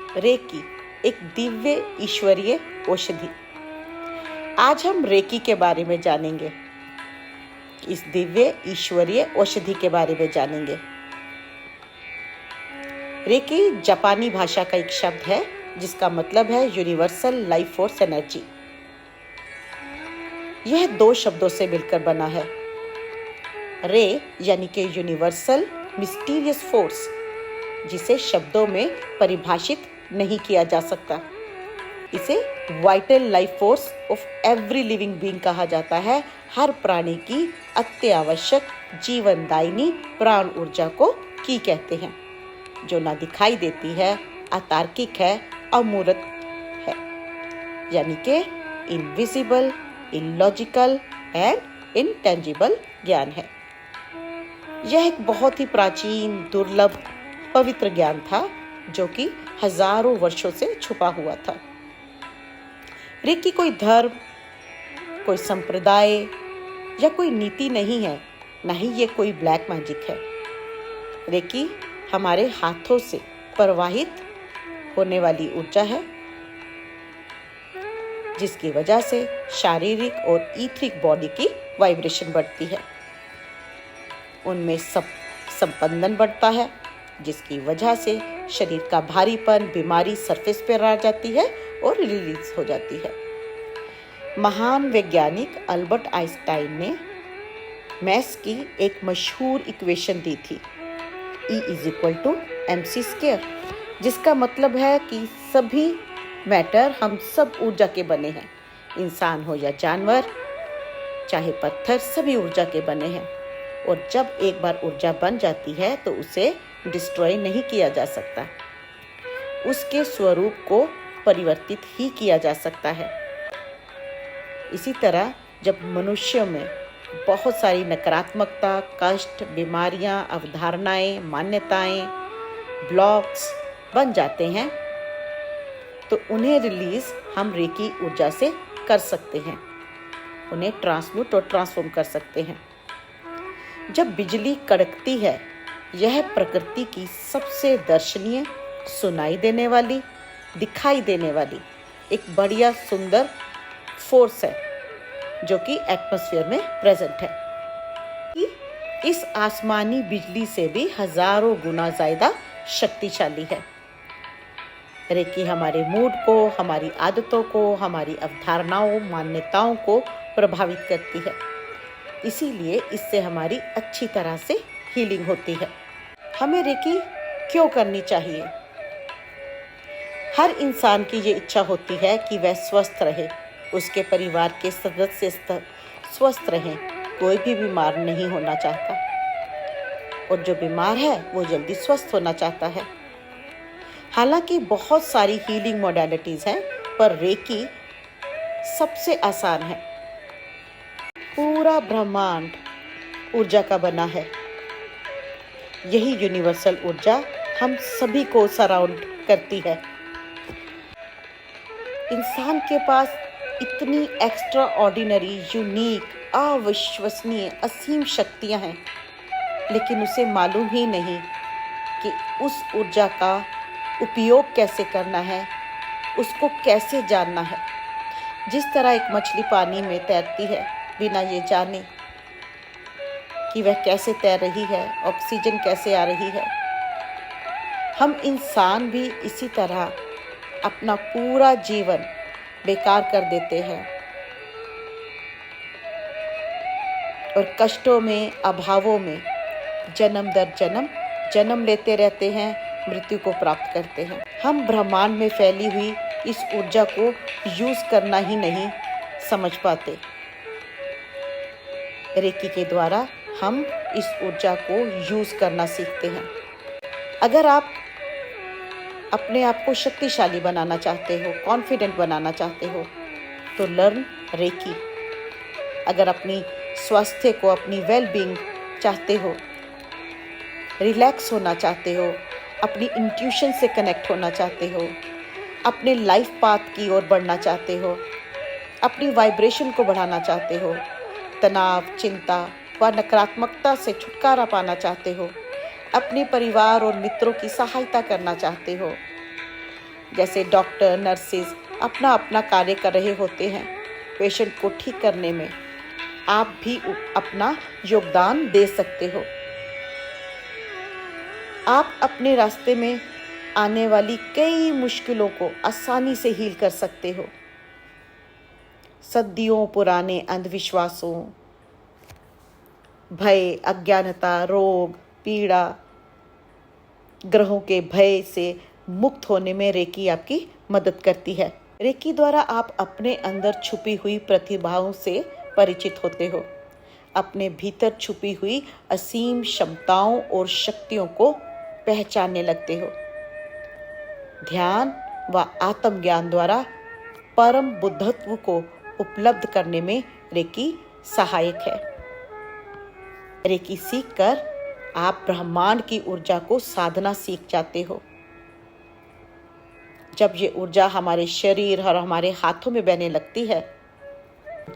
Recce एक दिव्य ईश्वरीय औषधि। आज हम रेकी के बारे में जानेंगे, इस दिव्य ईश्वरीय औषधि के बारे में जानेंगे। रेकी जापानी भाषा का एक शब्द है जिसका मतलब है यूनिवर्सल लाइफ फोर्स एनर्जी। यह दो शब्दों से मिलकर बना है। रे यानी कि यूनिवर्सल मिस्टीरियस फोर्स, जिसे शब्दों में परिभाषित नहीं किया जा सकता। इसे vital life force of every living being कहा जाता है। हर प्राणी की अत्यावश्यक जीवनदायिनी प्राण ऊर्जा को की कहते हैं, जो ना दिखाई देती है, अतार्किक है, अमूर्त है, यानी कि इनविजिबल, इलॉजिकल एंड इनटेंजिबल ज्ञान है। यह एक बहुत ही प्राचीन, दुर्लभ, पवित्र ज्ञान था जो कि हजारों वर्षों से छुपा हुआ था। रेकी कोई धर्म, कोई संप्रदाय या कोई नीति नहीं है, न ही ये कोई ब्लैक मैजिक है। रेकी हमारे हाथों से प्रवाहित होने वाली ऊर्जा है, जिसकी वजह से शारीरिक और ईथरिक बॉडी की वाइब्रेशन बढ़ती है। उनमें संपंदन बढ़ता है, जिसकी वजह से शरीर का भारीपन, बीमारी सरफेस पर आ जाती है और रिलीज हो जाती है। महान वैज्ञानिक अल्बर्ट आइंस्टाइन ने मैथ्स की एक मशहूर इक्वेशन दी थी, E = mc², जिसका मतलब है कि सभी मैटर, हम सब ऊर्जा के बने हैं। इंसान हो या जानवर, चाहे पत्थर, सभी ऊर्जा के बने हैं। और जब एक बार ऊर्जा बन जाती है तो उसे डिस्ट्रॉय नहीं किया जा सकता। उसके स्वरूप को परिवर्तित ही किया जा सकता है। इसी तरह जब मनुष्यों में बहुत सारी नकारात्मकता, कष्ट, बीमारियां, अवधारणाएं, मान्यताएं, ब्लॉक्स बन जाते हैं, तो उन्हें रिलीज हम रेकी ऊर्जा से कर सकते हैं। उन्हें ट्रांसम्यूट और ट्रांसफॉर्म कर सकते हैं। जब बिजली कड़कती है, यह प्रकृति की सबसे दर्शनीय, सुनाई देने वाली, दिखाई देने वाली एक बढ़िया सुंदर फोर्स है जो कि एटमॉस्फेयर में प्रेजेंट है। इस आसमानी बिजली से भी हजारों गुना ज्यादा शक्तिशाली है। रेकी हमारे मूड को, हमारी आदतों को, हमारी अवधारणाओं, मान्यताओं को प्रभावित करती है। इसीलिए इससे हमारी अच्छी तरह से हीलिंग होती है। हमें रेकी क्यों करनी चाहिए? हर इंसान की ये इच्छा होती है कि वह स्वस्थ रहे, उसके परिवार के सदस्य स्वस्थ रहें। कोई भी बीमार नहीं होना चाहता, और जो बीमार है वो जल्दी स्वस्थ होना चाहता है। हालांकि बहुत सारी हीलिंग मोडालिटीज हैं, पर रेकी सबसे आसान है। पूरा ब्रह्मांड ऊर्जा का बना है। यही यूनिवर्सल ऊर्जा हम सभी को सराउंड करती है। इंसान के पास इतनी एक्स्ट्रा ऑर्डिनरी, यूनिक, अविश्वसनीय, असीम शक्तियां हैं, लेकिन उसे मालूम ही नहीं कि उस ऊर्जा का उपयोग कैसे करना है, उसको कैसे जानना है। जिस तरह एक मछली पानी में तैरती है बिना ये जाने कि वह कैसे तैर रही है, ऑक्सीजन कैसे आ रही है, हम इंसान भी इसी तरह अपना पूरा जीवन बेकार कर देते हैं और कष्टों में, अभावों में जन्म दर जन्म लेते रहते हैं, मृत्यु को प्राप्त करते हैं। हम ब्रह्मांड में फैली हुई इस ऊर्जा को यूज करना ही नहीं समझ पाते। रेकी के द्वारा हम इस ऊर्जा को यूज करना सीखते हैं। अगर आप अपने आप को शक्तिशाली बनाना चाहते हो, कॉन्फिडेंट बनाना चाहते हो, तो लर्न रेकी। अगर अपनी स्वास्थ्य को, अपनी वेल बीइंग चाहते हो, रिलैक्स होना चाहते हो, अपनी इंट्यूशन से कनेक्ट होना चाहते हो, अपने लाइफ पाथ की ओर बढ़ना चाहते हो, अपनी वाइब्रेशन को बढ़ाना चाहते हो, तनाव, चिंता व नकारात्मकता से छुटकारा पाना चाहते हो, अपने परिवार और मित्रों की सहायता करना चाहते हो, जैसे डॉक्टर, नर्सेज अपना अपना कार्य कर रहे होते हैं पेशेंट को ठीक करने में, आप भी अपना योगदान दे सकते हो। आप अपने रास्ते में आने वाली कई मुश्किलों को आसानी से हील कर सकते हो। सदियों पुराने अंधविश्वासों, भय, अज्ञानता, रोग, पीड़ा, ग्रहों के भय से मुक्त होने में रेकी आपकी मदद करती है। रेकी द्वारा आप अपने अंदर छुपी हुई प्रतिभाओं से परिचित होते हो, अपने भीतर छुपी हुई असीम क्षमताओं और शक्तियों को पहचानने लगते हो। ध्यान व आत्मज्ञान द्वारा परम बुद्धत्व को उपलब्ध करने में रेकी सहायक है। रेकी सीखकर आप ब्रह्मांड की ऊर्जा को साधना सीख जाते हो। जब ये ऊर्जा हमारे शरीर और हमारे हाथों में बहने लगती है,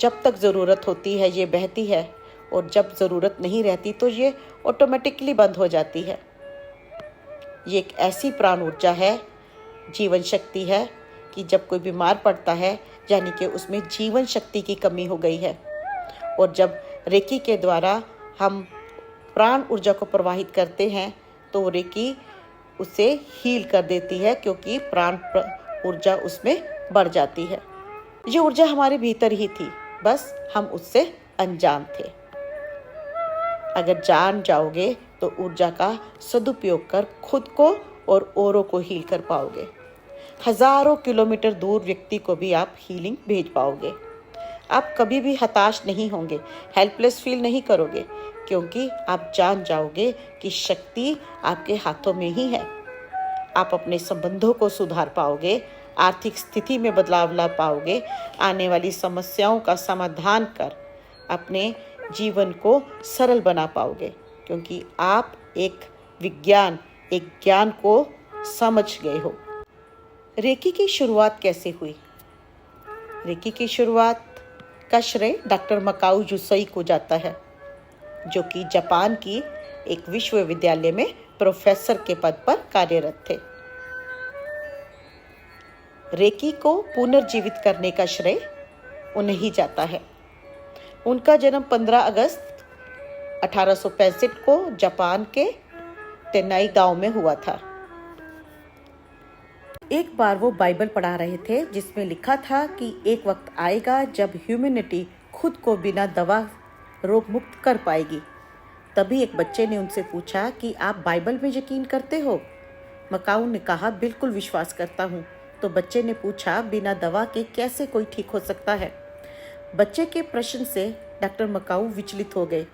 जब तक ज़रूरत होती है ये बहती है, और जब ज़रूरत नहीं रहती तो ये ऑटोमेटिकली बंद हो जाती है। ये एक ऐसी प्राण ऊर्जा है, जीवन शक्ति है कि जब कोई बीमार पड़ता है यानी कि उसमें जीवन शक्ति की कमी हो गई है, और जब रेकी के द्वारा हम प्राण ऊर्जा को प्रवाहित करते हैं तो रेकी उसे हील कर देती है, क्योंकि प्राण ऊर्जा उसमें बढ़ जाती है। ये ऊर्जा हमारे भीतर ही थी, बस हम उससे अनजान थे। अगर जान जाओगे तो ऊर्जा का सदुपयोग कर खुद को और औरों को हील कर पाओगे। हजारों किलोमीटर दूर व्यक्ति को भी आप हीलिंग भेज पाओगे। आप कभी भी हताश नहीं होंगे, हेल्पलेस फील नहीं करोगे, क्योंकि आप जान जाओगे कि शक्ति आपके हाथों में ही है। आप अपने संबंधों को सुधार पाओगे, आर्थिक स्थिति में बदलाव ला पाओगे, आने वाली समस्याओं का समाधान कर अपने जीवन को सरल बना पाओगे, क्योंकि आप एक ज्ञान को समझ गए हो। रेकी की शुरुआत कैसे हुई? रेकी की शुरुआत का श्रेय डॉक्टर मकाओ जुसोई को जाता है, जो कि जापान की एक विश्वविद्यालय में प्रोफेसर के पद पर कार्यरत थे। रेकी को पुनर्जीवित करने का श्रेय उन्हें ही जाता है। उनका जन्म 15 अगस्त 1865 को जापान के तेनाई गांव में हुआ था। एक बार वो बाइबल पढ़ा रहे थे, जिसमें लिखा था कि एक वक्त आएगा जब ह्यूमैनिटी खुद को बिना दवा रोग मुक्त कर पाएगी। तभी एक बच्चे ने उनसे पूछा कि आप बाइबल में यकीन करते हो? मकाऊ ने कहा, बिल्कुल विश्वास करता हूँ। तो बच्चे ने पूछा, बिना दवा के कैसे कोई ठीक हो सकता है? बच्चे के प्रश्न से डॉक्टर मकाऊ विचलित हो गए।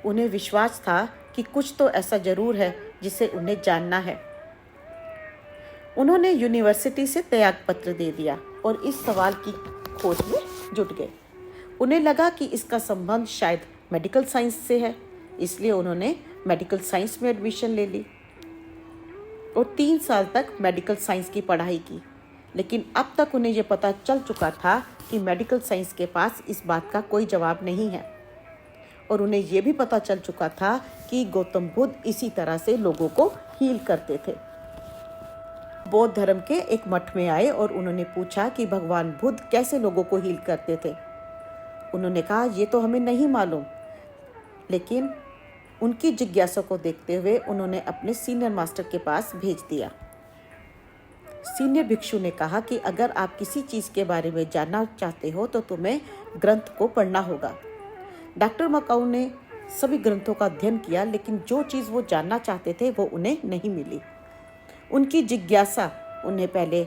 उन्हें विश्वास था कि कुछ तो ऐसा जरूर है जिसे उन्हें जानना है। उन्होंने यूनिवर्सिटी से त्याग पत्र दे दिया और इस सवाल की खोज में जुट गए। उन्हें लगा कि इसका संबंध शायद मेडिकल साइंस से है, इसलिए उन्होंने मेडिकल साइंस में एडमिशन ले ली और 3 साल तक मेडिकल साइंस की पढ़ाई की। लेकिन अब तक उन्हें यह पता चल चुका था कि मेडिकल साइंस के पास इस बात का कोई जवाब नहीं है, और उन्हें यह भी पता चल चुका था कि गौतम बुद्ध इसी तरह से लोगों को हील करते थे। बौद्ध धर्म के एक मठ में आए और उन्होंने पूछा कि भगवान बुद्ध कैसे लोगों को हील करते थे। उन्होंने कहा, ये तो हमें नहीं मालूम। लेकिन उनकी जिज्ञासा को देखते हुए उन्होंने अपने सीनियर मास्टर के पास भेज दिया। सीनियर भिक्षु ने कहा कि अगर आप किसी चीज़ के बारे में जानना चाहते हो तो तुम्हें ग्रंथ को पढ़ना होगा। डॉक्टर मकाऊ ने सभी ग्रंथों का अध्ययन किया, लेकिन जो चीज़ वो जानना चाहते थे वो उन्हें नहीं मिली। उनकी जिज्ञासा उन्हें पहले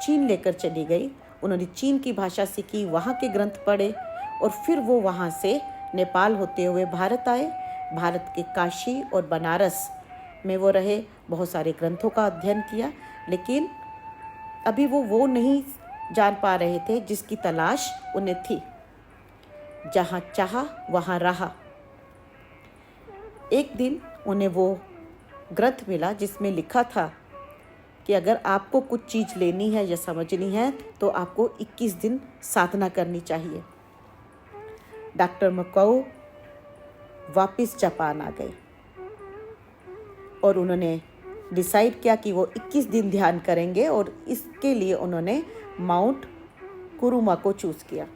चीन लेकर चली गई। उन्होंने चीन की भाषा सीखी, वहाँ के ग्रंथ पढ़े और फिर वो वहाँ से नेपाल होते हुए भारत आए। भारत के काशी और बनारस में वो रहे, बहुत सारे ग्रंथों का अध्ययन किया, लेकिन अभी वो नहीं जान पा रहे थे जिसकी तलाश उन्हें थी। जहाँ चाहा वहाँ रहा। एक दिन उन्हें वो ग्रंथ मिला जिसमें लिखा था कि अगर आपको कुछ चीज़ लेनी है या समझनी है तो आपको 21 दिन साधना करनी चाहिए। डॉक्टर मकाऊ वापस जापान आ गए और उन्होंने डिसाइड किया कि वो 21 दिन ध्यान करेंगे और इसके लिए उन्होंने माउंट कुरुमा को चूज़ किया।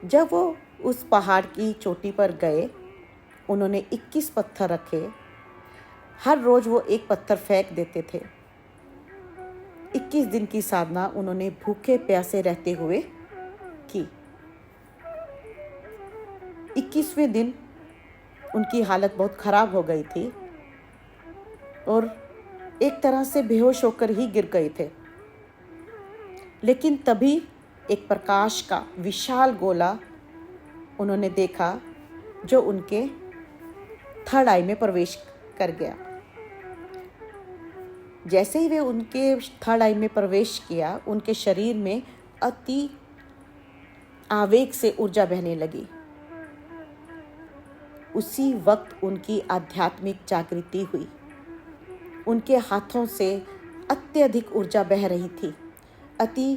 जब वो उस पहाड़ की चोटी पर गए, उन्होंने 21 पत्थर रखे। हर रोज़ वो एक पत्थर फेंक देते थे। 21 दिन की साधना उन्होंने भूखे प्यासे रहते हुए की। 21वें दिन उनकी हालत बहुत ख़राब हो गई थी और एक तरह से बेहोश होकर ही गिर गए थे। लेकिन तभी एक प्रकाश का विशाल गोला उन्होंने देखा जो उनके थर्ड आई में प्रवेश कर गया। जैसे ही वे उनके थर्ड आई में प्रवेश किया, उनके शरीर में अति आवेग से ऊर्जा बहने लगी। उसी वक्त उनकी आध्यात्मिक जागृति हुई। उनके हाथों से अत्यधिक ऊर्जा बह रही थी। अति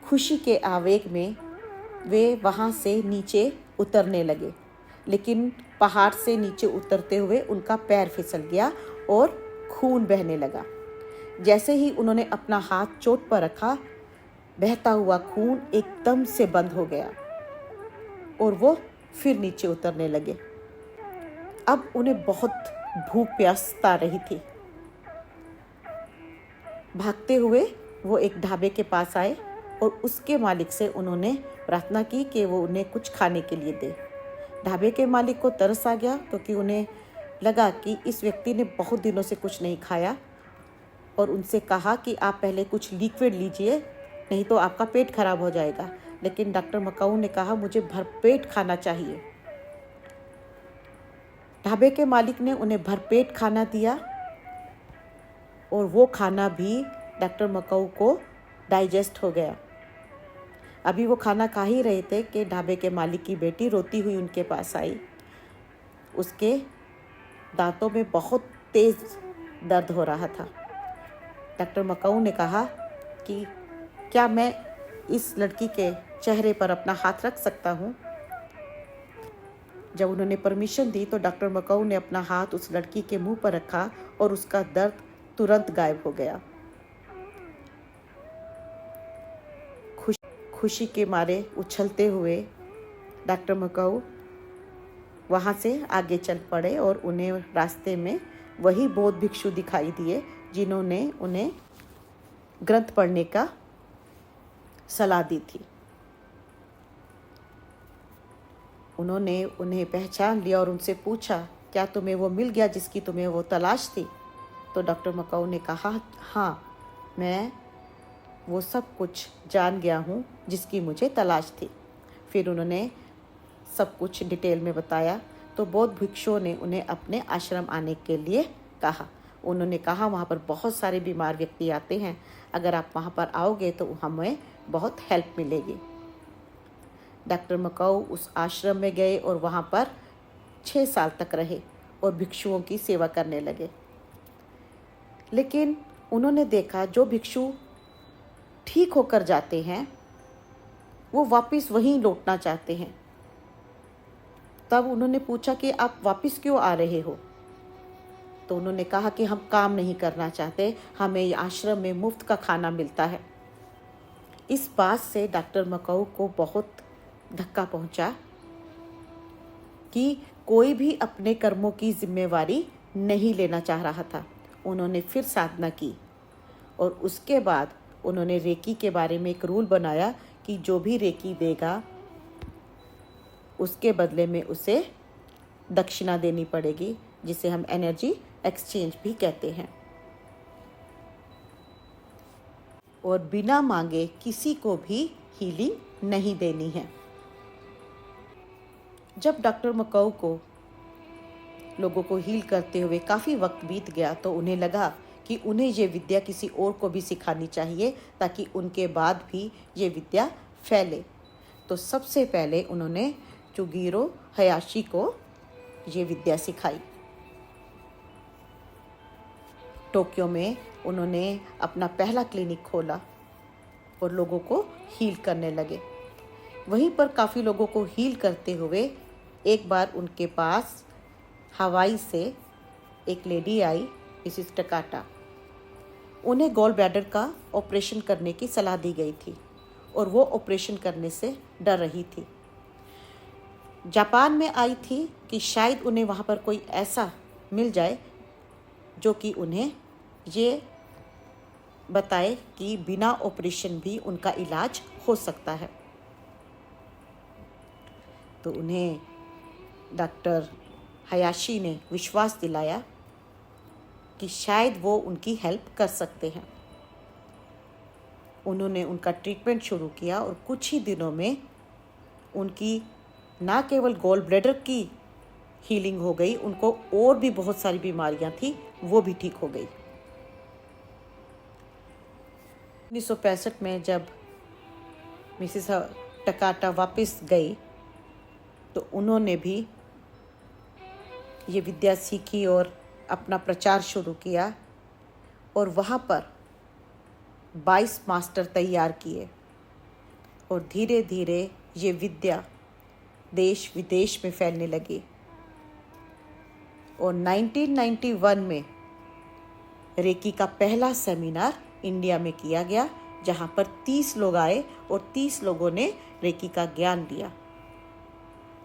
खुशी के आवेग में वे वहाँ से नीचे उतरने लगे, लेकिन पहाड़ से नीचे उतरते हुए उनका पैर फिसल गया और खून बहने लगा। जैसे ही उन्होंने अपना हाथ चोट पर रखा, बहता हुआ खून एकदम से बंद हो गया और वो फिर नीचे उतरने लगे। अब उन्हें बहुत भूख प्यास ता रही थी। भागते हुए वो एक ढाबे के पास आए और उसके मालिक से उन्होंने प्रार्थना की कि वो उन्हें कुछ खाने के लिए दे। ढाबे के मालिक को तरस आ गया, क्योंकि उन्हें लगा कि इस व्यक्ति ने बहुत दिनों से कुछ नहीं खाया, और उनसे कहा कि आप पहले कुछ लिक्विड लीजिए, नहीं तो आपका पेट खराब हो जाएगा। लेकिन डॉक्टर मकाऊ ने कहा, मुझे भरपेट खाना चाहिए। ढाबे के मालिक ने उन्हें भरपेट खाना दिया और वो खाना भी डॉक्टर मकाऊ को डाइजेस्ट हो गया। अभी वो खाना खा ही रहे थे कि ढाबे के मालिक की बेटी रोती हुई उनके पास आई। उसके दांतों में बहुत तेज़ दर्द हो रहा था। डॉक्टर मकाऊ ने कहा कि क्या मैं इस लड़की के चेहरे पर अपना हाथ रख सकता हूँ? जब उन्होंने परमिशन दी तो डॉक्टर मकाऊ ने अपना हाथ उस लड़की के मुंह पर रखा और उसका दर्द तुरंत गायब हो गया। खुशी के मारे उछलते हुए डॉक्टर मकाऊ वहाँ से आगे चल पड़े और उन्हें रास्ते में वही बौद्ध भिक्षु दिखाई दिए जिन्होंने उन्हें ग्रंथ पढ़ने का सलाह दी थी। उन्होंने उन्हें पहचान लिया और उनसे पूछा, क्या तुम्हें वो मिल गया जिसकी तुम्हें वो तलाश थी? तो डॉक्टर मकाऊ ने कहा, हाँ, मैं वो सब कुछ जान गया हूँ जिसकी मुझे तलाश थी। फिर उन्होंने सब कुछ डिटेल में बताया। तो बौद्ध भिक्षुओं ने उन्हें अपने आश्रम आने के लिए कहा। उन्होंने कहा, वहाँ पर बहुत सारे बीमार व्यक्ति आते हैं, अगर आप वहाँ पर आओगे तो हमें बहुत हेल्प मिलेगी। डॉक्टर मकाऊ उस आश्रम में गए और वहाँ पर 6 साल तक रहे और भिक्षुओं की सेवा करने लगे। लेकिन उन्होंने देखा जो भिक्षु ठीक होकर जाते हैं वो वापस वहीं लौटना चाहते हैं। तब उन्होंने पूछा कि आप वापस क्यों आ रहे हो? तो उन्होंने कहा कि हम काम नहीं करना चाहते, हमें आश्रम में मुफ्त का खाना मिलता है। इस बात से डॉक्टर मकाऊ को बहुत धक्का पहुंचा कि कोई भी अपने कर्मों की जिम्मेवारी नहीं लेना चाह रहा था। उन्होंने फिर साधना की और उसके बाद उन्होंने रेकी के बारे में एक रूल बनाया कि जो भी रेकी देगा उसके बदले में उसे दक्षिणा देनी पड़ेगी, जिसे हम एनर्जी एक्सचेंज भी कहते हैं। और बिना मांगे किसी को भी हीलिंग नहीं देनी है। जब डॉक्टर मकाऊ को लोगों को हील करते हुए काफ़ी वक्त बीत गया तो उन्हें लगा कि उन्हें ये विद्या किसी और को भी सिखानी चाहिए ताकि उनके बाद भी ये विद्या फैले। तो सबसे पहले उन्होंने चुगीरो हयाशी को ये विद्या सिखाई। टोक्यो में उन्होंने अपना पहला क्लिनिक खोला और लोगों को हील करने लगे। वहीं पर काफ़ी लोगों को हील करते हुए एक बार उनके पास हवाई से एक लेडी आई, मिसिस टकाटा। उन्हें गॉल ब्लैडर का ऑपरेशन करने की सलाह दी गई थी और वो ऑपरेशन करने से डर रही थी। जापान में आई थी कि शायद उन्हें वहाँ पर कोई ऐसा मिल जाए जो कि उन्हें ये बताए कि बिना ऑपरेशन भी उनका इलाज हो सकता है। तो उन्हें डॉक्टर हयाशी ने विश्वास दिलाया कि शायद वो उनकी हेल्प कर सकते हैं। उन्होंने उनका ट्रीटमेंट शुरू किया और कुछ ही दिनों में उनकी ना केवल गॉल ब्लैडर की हीलिंग हो गई, उनको और भी बहुत सारी बीमारियां थी वो भी ठीक हो गई। 1965 में जब मिसिस टकाटा वापस गई तो उन्होंने भी ये विद्या सीखी और अपना प्रचार शुरू किया और वहाँ पर 22 मास्टर तैयार किए और धीरे धीरे ये विद्या देश विदेश में फैलने लगी। और 1991 में रेकी का पहला सेमिनार इंडिया में किया गया, जहाँ पर 30 लोग आए और 30 लोगों ने रेकी का ज्ञान दिया।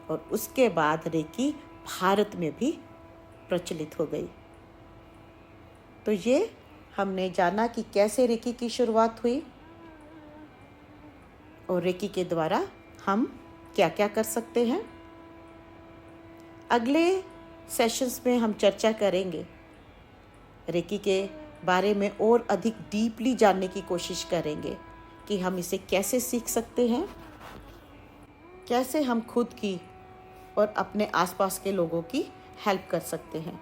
और उसके बाद रेकी भारत में भी प्रचलित हो गई। तो ये हमने जाना कि कैसे रेकी की शुरुआत हुई और रेकी के द्वारा हम क्या क्या कर सकते हैं। अगले सेशंस में हम चर्चा करेंगे रेकी के बारे में और अधिक डीपली जानने की कोशिश करेंगे कि हम इसे कैसे सीख सकते हैं, कैसे हम खुद की और अपने आसपास के लोगों की हेल्प कर सकते हैं।